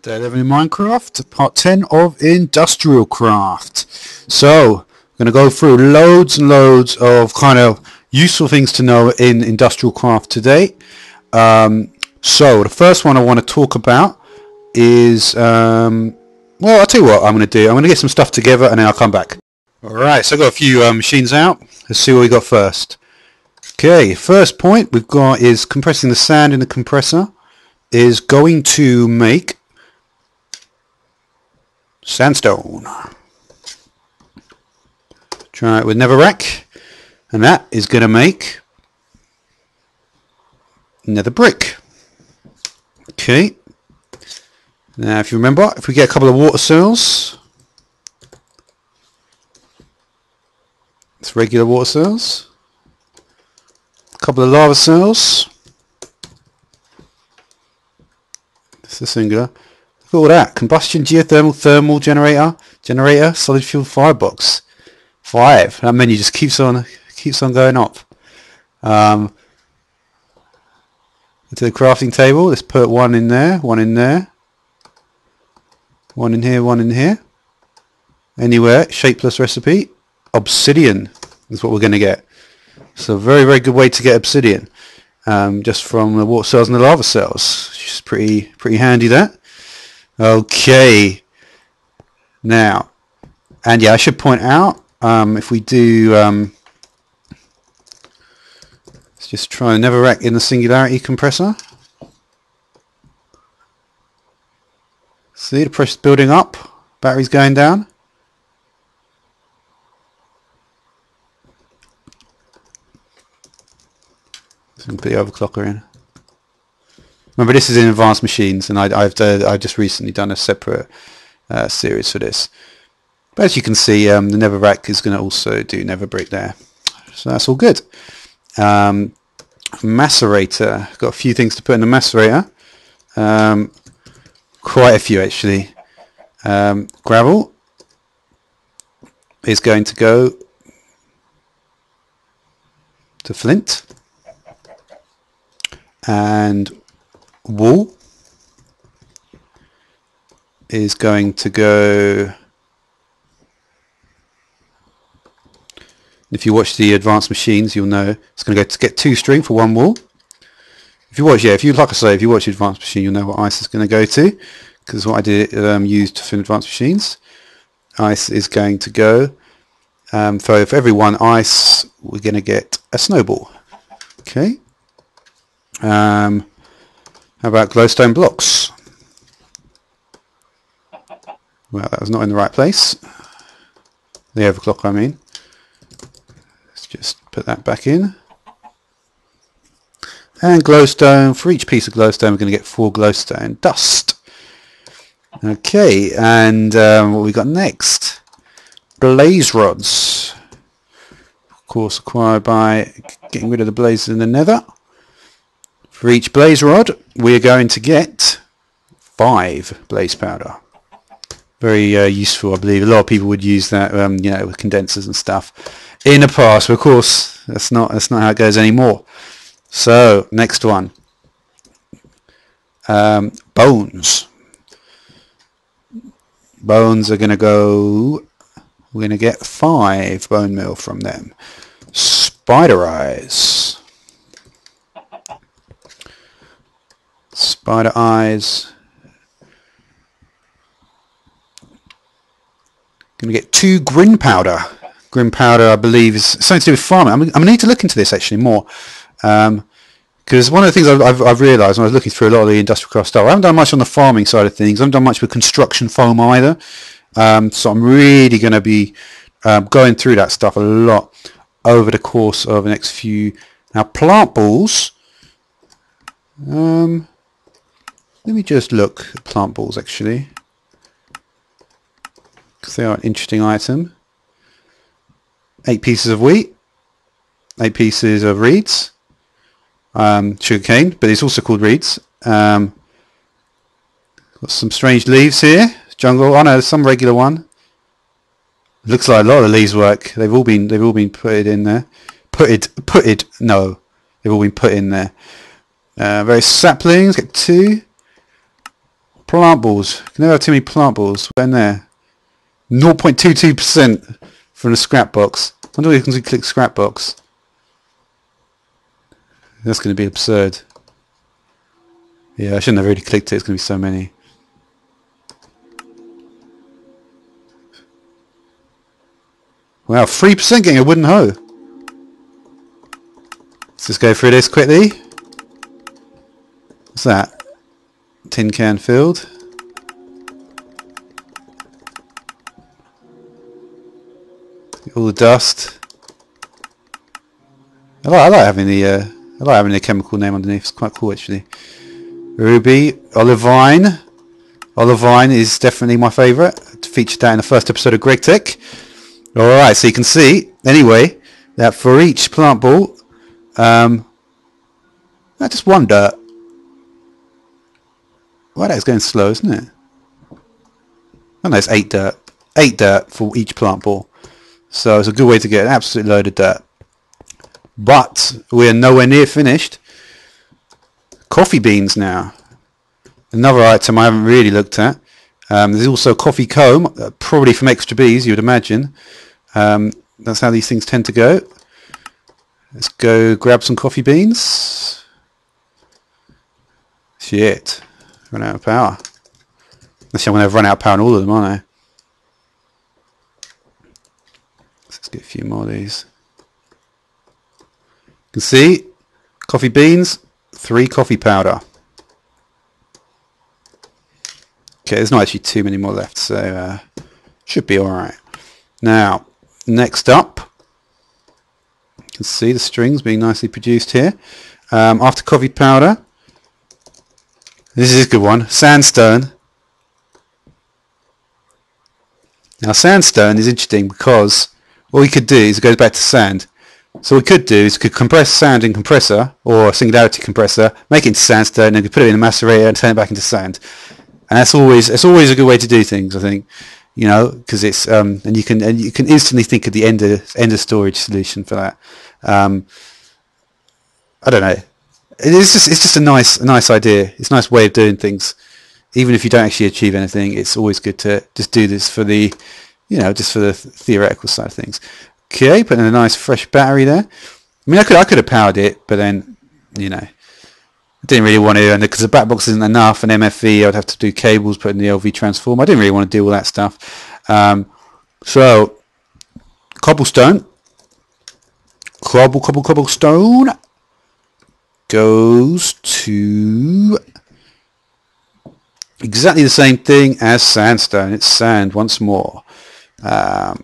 Day 11 in Minecraft, part 10 of Industrialcraft. So, I'm going to go through loads and loads of kind of useful things to know in Industrialcraft today. So, the first one I want to talk about is, well, I'll tell you what I'm going to do. I'm going to get some stuff together and then I'll come back. Alright, so I've got a few machines out. Let's see what we got first. Okay, first point we've got is compressing the sand in the compressor is going to make sandstone. Try it with netherrack, and that is going to make nether brick. Okay. Now, if you remember, if we get a couple of water cells, it's regular water cells, a couple of lava cells. This is singular. Look at all that. Combustion, geothermal, thermal generator, solid fuel firebox. 5. That menu just keeps on going up. Into the crafting table. Let's put one in there, one in there, one in here, one in here. Anywhere, shapeless recipe. Obsidian is what we're going to get. So very, very good way to get obsidian. Just from the water cells and the lava cells. Which is pretty handy, that. Okay. Now, and yeah, I should point out, if we do, let's just try and netherrack in the singularity compressor. See the pressure's building up, battery's going down. So we can put the overclocker in. Remember, this is in advanced machines, and I've just recently done a separate series for this. But as you can see, the netherrack is going to also do nether brick there, so that's all good. Macerator, got a few things to put in the macerator. Quite a few actually. Gravel is going to go to flint, and wool is going to go, if you watch the advanced machines you'll know it's going to go to get 2 string for 1 wool. If you watch, if you watch the advanced machine you'll know what ice is going to go to, because what I did used for advanced machines. Ice is going to go, for every 1 ice we're going to get a snowball. Okay. How about glowstone blocks? Well, that was not in the right place. The overclock, I mean. Let's just put that back in. And glowstone, for each piece of glowstone we're going to get 4 glowstone dust. Okay, and what we got next? Blaze rods. Of course, acquired by getting rid of the blazes in the nether. For each blaze rod we are going to get 5 blaze powder. Very useful, I believe. A lot of people would use that, you know, with condensers and stuff in the past. But of course, that's not how it goes anymore. So next one, bones. Bones are going to go. We're going to get 5 bone meal from them. Spider eyes. Spider eyes. Going to get 2 grin powder. Grin powder, I believe, is something to do with farming. I'm going to need to look into this actually more, because one of the things I've realised when I was looking through a lot of the Industrialcraft stuff, I haven't done much on the farming side of things. I haven't done much with construction foam either. So I'm really going to be going through that stuff a lot over the course of the next few. Now, plant balls. Let me just look at plant balls actually, because they are an interesting item. 8 pieces of wheat, 8 pieces of reeds, sugarcane, but it's also called reeds. Got some strange leaves here. Jungle. Oh no, there's some regular one. Looks like a lot of leaves work. They've all been put in there. No, they've all been put in there. Various saplings. Get 2. Plant balls. You can never have too many plant balls. What in there? 0.22% from the scrap box. I wonder if you can click scrap box. That's going to be absurd. Yeah, I shouldn't have really clicked it. It's going to be so many. Wow, 3% getting a wooden hoe. Let's just go through this quickly. What's that? Tin can filled. All the dust. I like having the chemical name underneath. It's quite cool actually. Ruby, olivine. Olivine is definitely my favourite. Featured that in the first episode of Greg Tech. Alright, so you can see, anyway, that for each plant ball, that's just one dirt. Well, that's going slow, isn't it? Oh no, it's 8 dirt. 8 dirt for each plant ball. So it's a good way to get an absolute load of dirt. But we're nowhere near finished. Coffee beans now. Another item I haven't really looked at. There's also coffee comb, probably from extra bees, you would imagine. That's how these things tend to go. Let's go grab some coffee beans. Shit. Run out of power. Actually, I'm going to run out of power on all of them, aren't I? Let's get a few more of these. You can see, coffee beans, 3 coffee powder. Okay, there's not actually too many more left, so should be alright. Now, next up, you can see the strings being nicely produced here. After coffee powder, this is a good one, sandstone. Now sandstone is interesting because what we could do is, it goes back to sand. So what we could do is we could compress sand in compressor, or a singularity compressor, make it into sandstone, and then we could put it in a macerator and turn it back into sand. And that's always a good way to do things, I think. You know, because it's and you can instantly think of the end of storage solution for that. I don't know. It's just a nice idea. It's a nice way of doing things. Even if you don't actually achieve anything, it's always good to just do this for the, you know, just for the theoretical side of things. Okay, put in a nice fresh battery there. I mean, I could have powered it, but then, you know, I didn't really want to, and because the back box isn't enough, and MFE, I'd have to do cables, put in the LV transformer. I didn't really want to do all that stuff. So, cobblestone, cobblestone goes to exactly the same thing as sandstone. It's sand once more. Got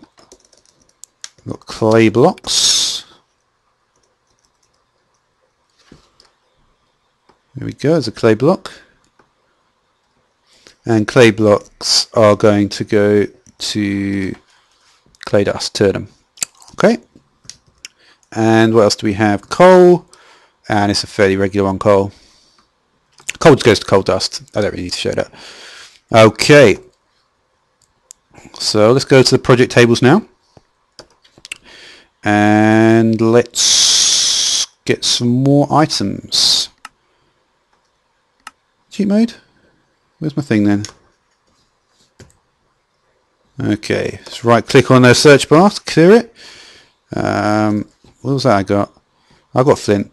clay blocks. There we go, there's a clay block. And clay blocks are going to go to clay dust, turn them. Okay. And what else do we have? Coal. And it's a fairly regular one, coal. Coal goes to coal dust. I don't really need to show that. Okay. So let's go to the project tables now. And let's get some more items. Cheat mode? Where's my thing then? Okay, let's right click on the search bar to clear it. What was that I got? I got flint.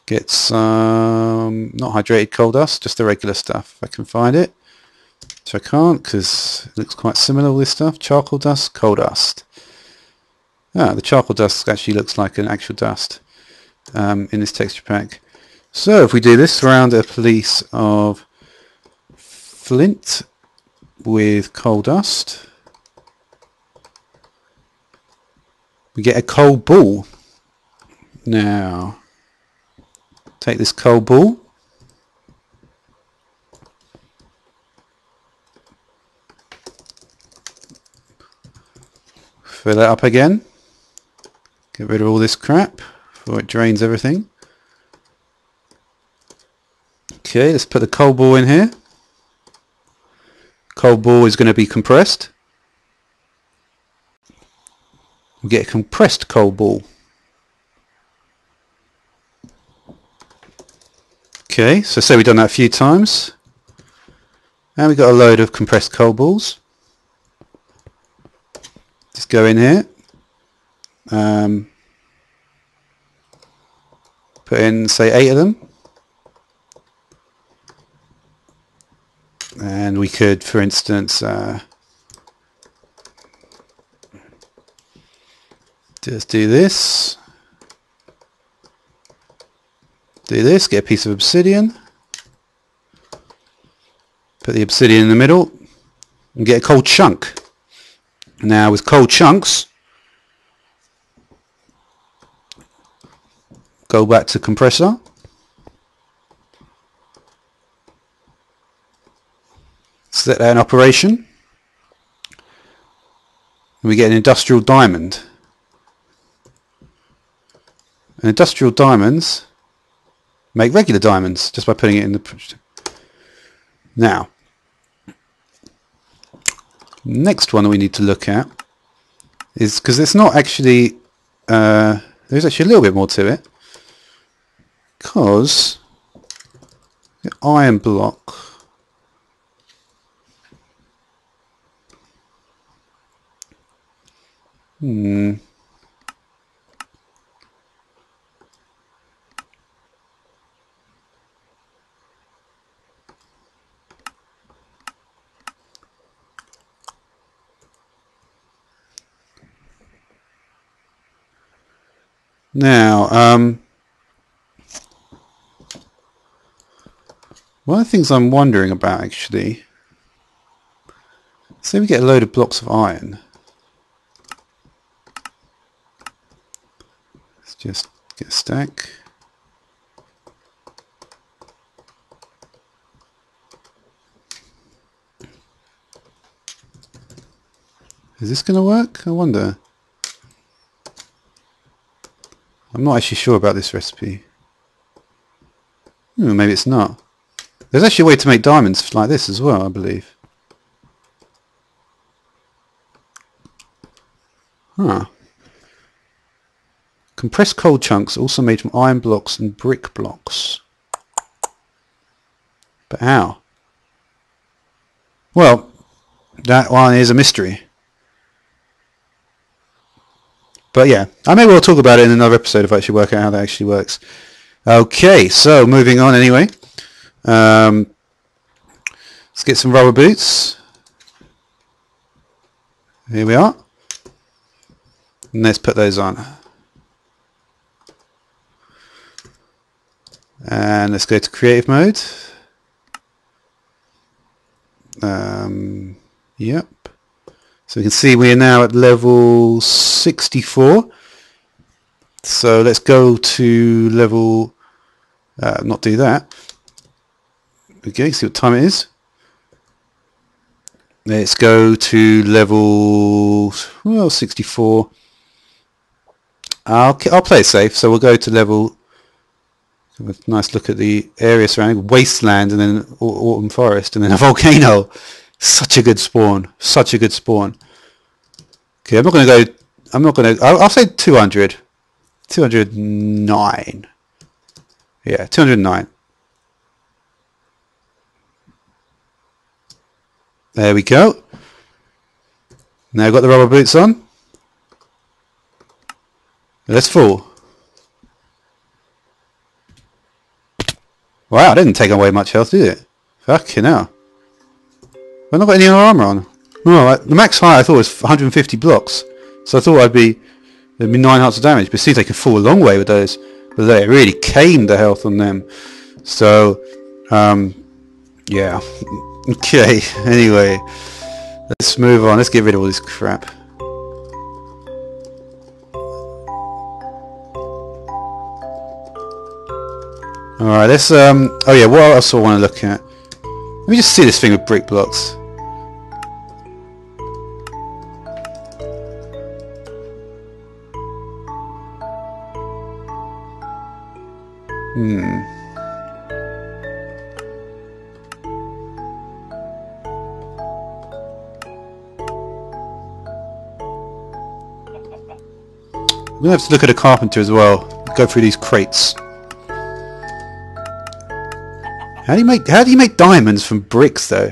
Get some, not hydrated coal dust, just the regular stuff if I can find it. So I can't because it looks quite similar, all this stuff. Charcoal dust, coal dust. Ah, the charcoal dust actually looks like an actual dust in this texture pack. So if we do this, surround a piece of flint with coal dust, we get a coal ball. Now, take this coal ball, fill it up again, get rid of all this crap before it drains everything. Okay, let's put the coal ball in here. Coal ball is going to be compressed. We get a compressed coal ball. Okay, so say we've done that a few times. And we've got a load of compressed coal balls. Just go in here. Put in, say, 8 of them. And we could, for instance, just do this. Do this, get a piece of obsidian. Put the obsidian in the middle and get a coal chunk. Now with coal chunks, go back to compressor. Set that in operation. And we get an industrial diamond. And industrial diamonds make regular diamonds just by putting it in the... Now, next one that we need to look at is, because it's not actually, there's actually a little bit more to it, because the iron block now, one of the things I'm wondering about actually, say we get a load of blocks of iron. Let's just get a stack. Is this going to work? I wonder. I'm not actually sure about this recipe. Maybe it's not. There's actually a way to make diamonds like this as well, I believe. Huh. Compressed coal chunks also made from iron blocks and brick blocks. But how? Well, that one is a mystery. But yeah, I may well talk about it in another episode if I actually work out how that actually works. Okay, so moving on anyway. Let's get some rubber boots. Here we are. And let's put those on. And let's go to creative mode. Yep. So we can see we are now at level 64. So let's go to level, not do that. Okay, see what time it is. Let's go to level, well, 64. I'll play it safe, so we'll go to level, have a nice look at the area surrounding, wasteland, and then autumn forest, and then a volcano. Such a good spawn, such a good spawn. Okay, I'll say 200. 209. Yeah, 209. There we go. Now I've got the rubber boots on. Let's fall. Wow, it didn't take away much health, did it? Fucking hell. I've not got any armor on. Oh, the max height I thought was 150 blocks. So I thought there'd be 9 hearts of damage. But it seems they can fall a long way with those. But they really came the health on them. So, yeah. Okay, anyway. Let's move on. Let's get rid of all this crap. Alright, let's, oh yeah, what else do I want to look at? Let me just see this thing with brick blocks. We're going to have to look at a carpenter as well. Go through these crates. How do you make diamonds from bricks though?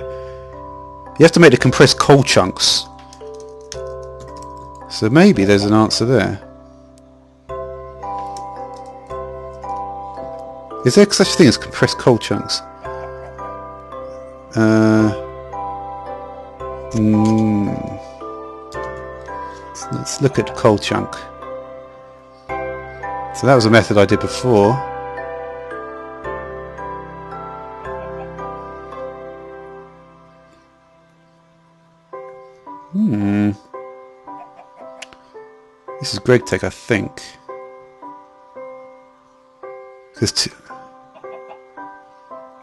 You have to make the compressed coal chunks. So maybe there's an answer there. Is there such a thing as compressed coal chunks? Let's look at the coal chunk. So that was a method I did before. This is Greg Tech, I think.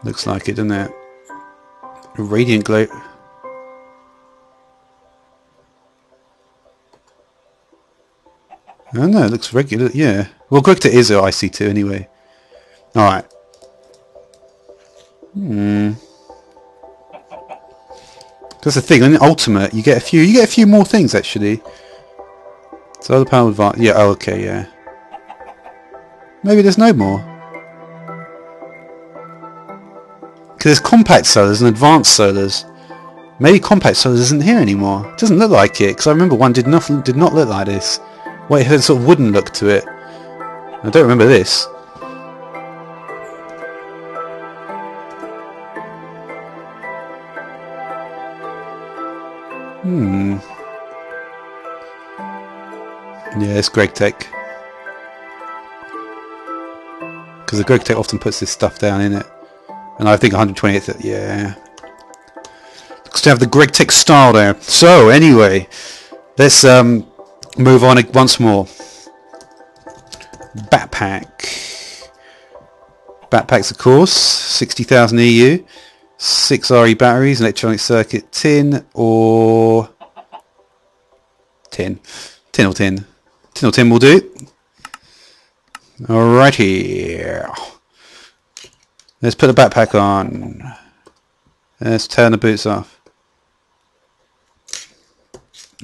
Looks like it, doesn't it? A radiant glow. Oh no, it looks regular. Yeah. Well, Greg Tech is IC2 anyway. All right. That's the thing. In Ultimate, you get a few more things actually. So other power advance. Yeah. Oh, okay. Yeah. Maybe there's no more. Because there's compact solars and advanced solars. Maybe compact solars isn't here anymore. It doesn't look like it. Because I remember one did not look like this. Well, it had a sort of wooden look to it. I don't remember this. Yeah, it's Greg Tech. Because the Greg Tech often puts this stuff down in it. And I think 128th, yeah. Looks to have the Greg Tech style there. So, anyway, let's move on once more. Backpack. Backpacks, of course. 60,000 EU. 6 RE batteries, electronic circuit, tin or 10. 10 or 10. 10 or 10 will do. Alrighty. Let's put the backpack on. Let's turn the boots off.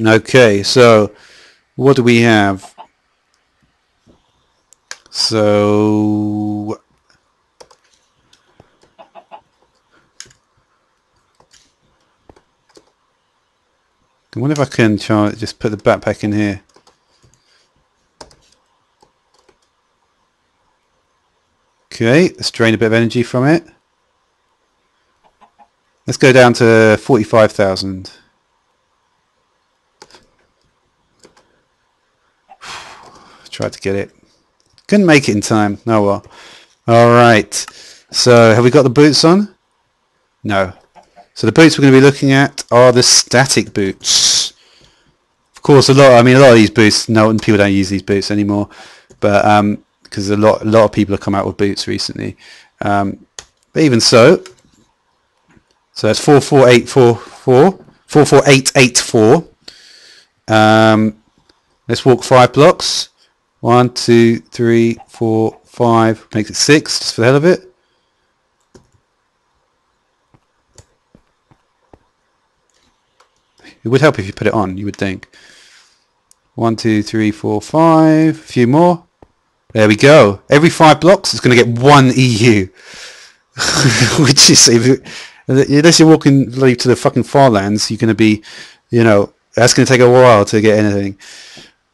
Okay, so what do we have? So I wonder if I can just put the backpack in here. Okay, let's drain a bit of energy from it. Let's go down to 45,000. Tried to get it. Couldn't make it in time. Oh well. Alright. So, have we got the boots on? No. So the boots we're going to be looking at are the static boots. Of course, a lot of these boots, no, people don't use these boots anymore, but because a lot of people have come out with boots recently. But even so that's 44844, 44884. Let's walk 5 blocks. 1, 2, 3, 4, 5. Makes it 6, just for the hell of it. It would help if you put it on, you would think. 1, 2, 3, 4, 5. A few more. There we go. Every 5 blocks it's going to get 1 EU. Which is, unless you're walking to the fucking farlands, you're going to be, that's going to take a while to get anything.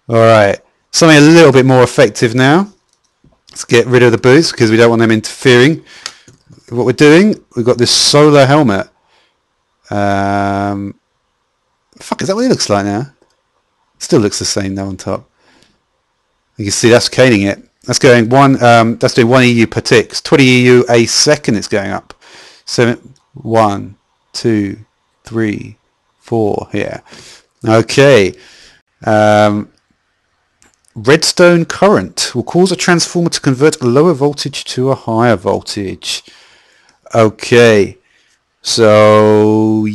Alright. Something a little bit more effective now. Let's get rid of the boots because we don't want them interfering. What we're doing, we've got this solar helmet. Fuck, is that what it looks like now? Still looks the same though on top. You can see that's caning it. That's going that's doing 1 EU per tick. It's 20 EU a second it's going up. So 1, 2, 3, 4. Yeah. Okay. Redstone current will cause a transformer to convert a lower voltage to a higher voltage. Okay. So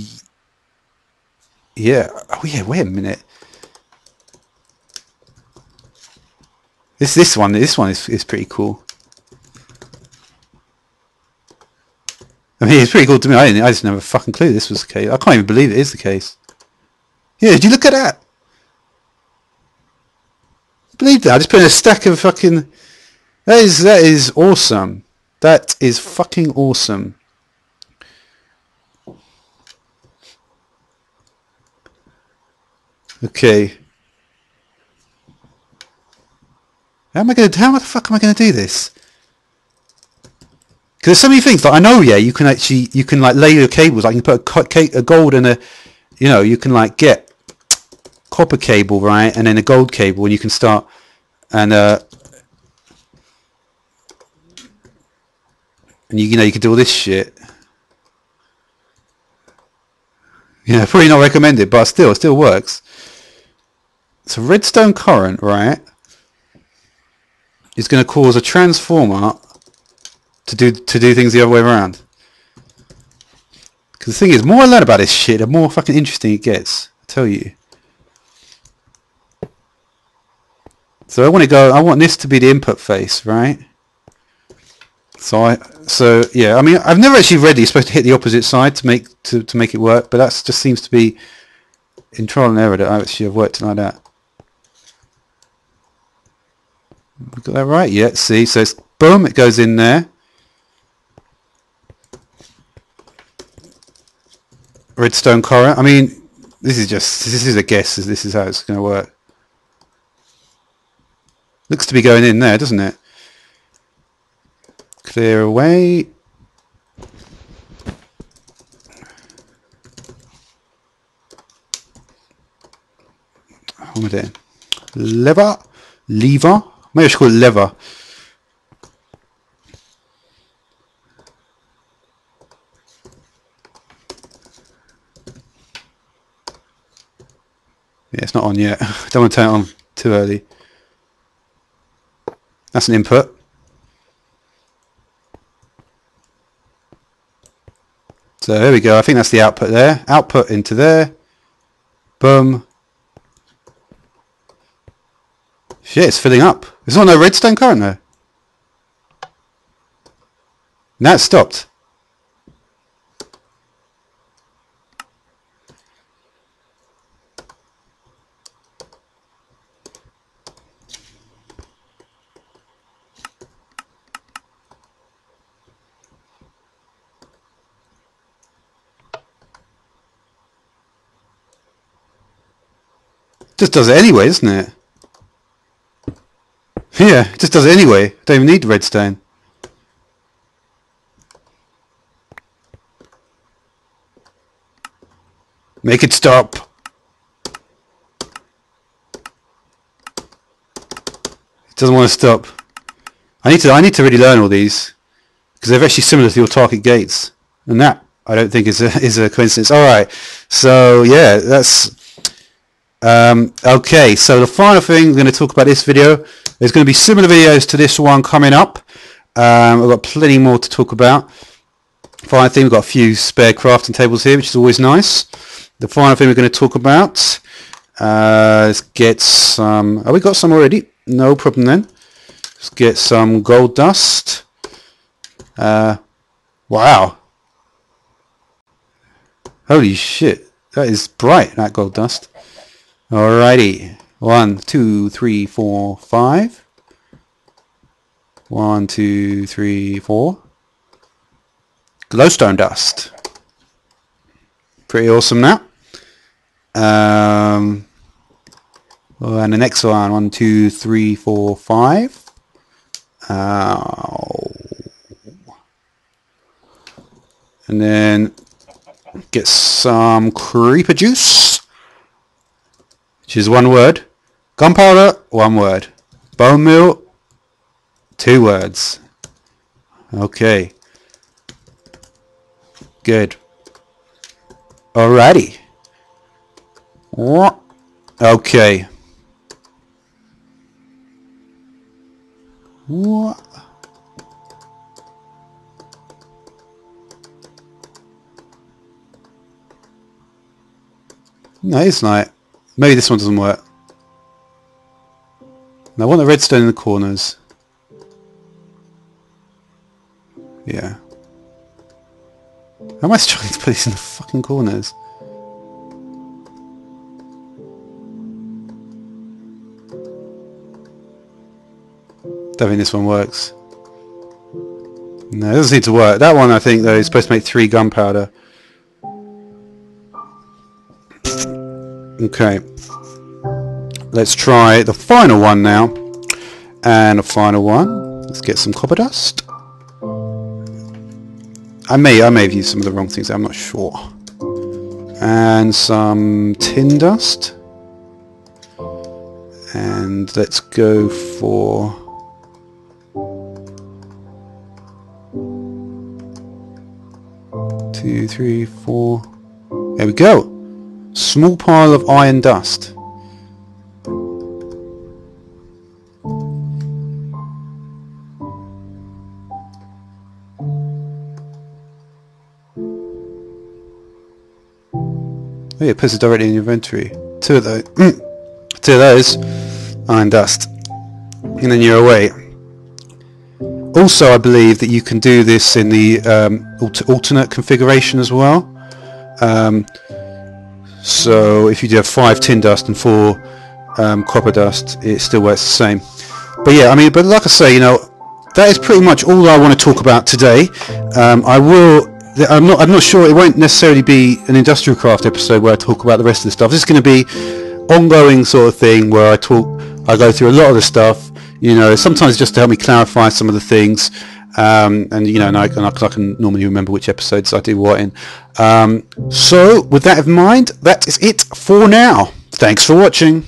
yeah. Oh yeah, wait a minute. This one is pretty cool. I mean, it's pretty cool to me. I just never fucking clue this was the case. I can't even believe it is the case. Yeah, did you look at that? Believe that? I just put in a stack of fucking. That is awesome. That is fucking awesome. Okay. How the fuck am I gonna do this? Because there's so many things. Like I know, yeah, you can like lay your cables. Like you can put a gold and a, you know, you can like get copper cable, right, and then a gold cable, and you can start and you know you can do all this shit. Yeah, probably not recommended, but still, it still works. So redstone current, right, is going to cause a transformer to do things the other way around. Because the thing is, more I learn about this shit, the more fucking interesting it gets. I tell you. So I want this to be the input face, right? So yeah, I mean, I've never actually read you're supposed to hit the opposite side to make it work, but that just seems to be in trial and error that I actually have worked like that. Got that right? Yeah. See, so it's boom, it goes in there. Redstone current. I mean, this is a guess. This is how it's going to work. Looks to be going in there, doesn't it? Clear away. What am I doing? Lever. Maybe I should call it lever. Yeah, it's not on yet. Don't want to turn it on too early. That's an input. So there we go. I think that's the output there. Output into there. Boom. Shit, it's filling up. There's not no redstone current there. Now it's stopped. Just does it anyway, doesn't it? Yeah, it just does it anyway. Don't even need the redstone. Make it stop. It doesn't want to stop. I need to really learn all these because they're actually similar to your target gates, and that I don't think is a coincidence. All right, so yeah, that's okay. So the final thing we're going to talk about this video. There's going to be similar videos to this one coming up. I've got plenty more to talk about. Final thing, we've got a few spare crafting tables here, which is always nice. The final thing we're going to talk about, let's get some, oh, we got some already, no problem then. Let's get some gold dust. Wow. Holy shit, that is bright, that gold dust. Alrighty, 1, 2, 3, 4, 5. 1, 2, 3, 4. Glowstone dust. Pretty awesome now. And the next one, 1, 2, 3, 4, 5. And then get some creeper juice, which is one word. Gunpowder, one word. Bone meal, 2 words. Okay. Good. Alrighty. Okay. What? No, it's not. Maybe this one doesn't work. And I want the redstone in the corners. Yeah. How am I struggling to put these in the fucking corners? Don't think this one works. No, it doesn't seem to work. That one, I think, though, is supposed to make 3 gunpowder. Okay. let's try the final one now. And the final one, let's get some copper dust. I may have used some of the wrong things, I'm not sure. And some tin dust. And let's go for 2, 3, 4. There we go. Small pile of iron dust. Oh yeah, it puts it directly in your inventory. 2 of those. 2 of those. Iron dust. And then you're away. Also, I believe that you can do this in the alternate configuration as well. So if you do have 5 tin dust and 4 copper dust, it still works the same. But yeah, I mean, but like I say, you know, that is pretty much all I want to talk about today. I'm not sure, it won't necessarily be an Industrialcraft episode where I talk about the rest of the stuff. This is going to be ongoing sort of thing where I go through a lot of the stuff, you know, sometimes just to help me clarify some of the things, and you know, and I can normally remember which episodes I do what in. So with that in mind, that is it for now. Thanks for watching.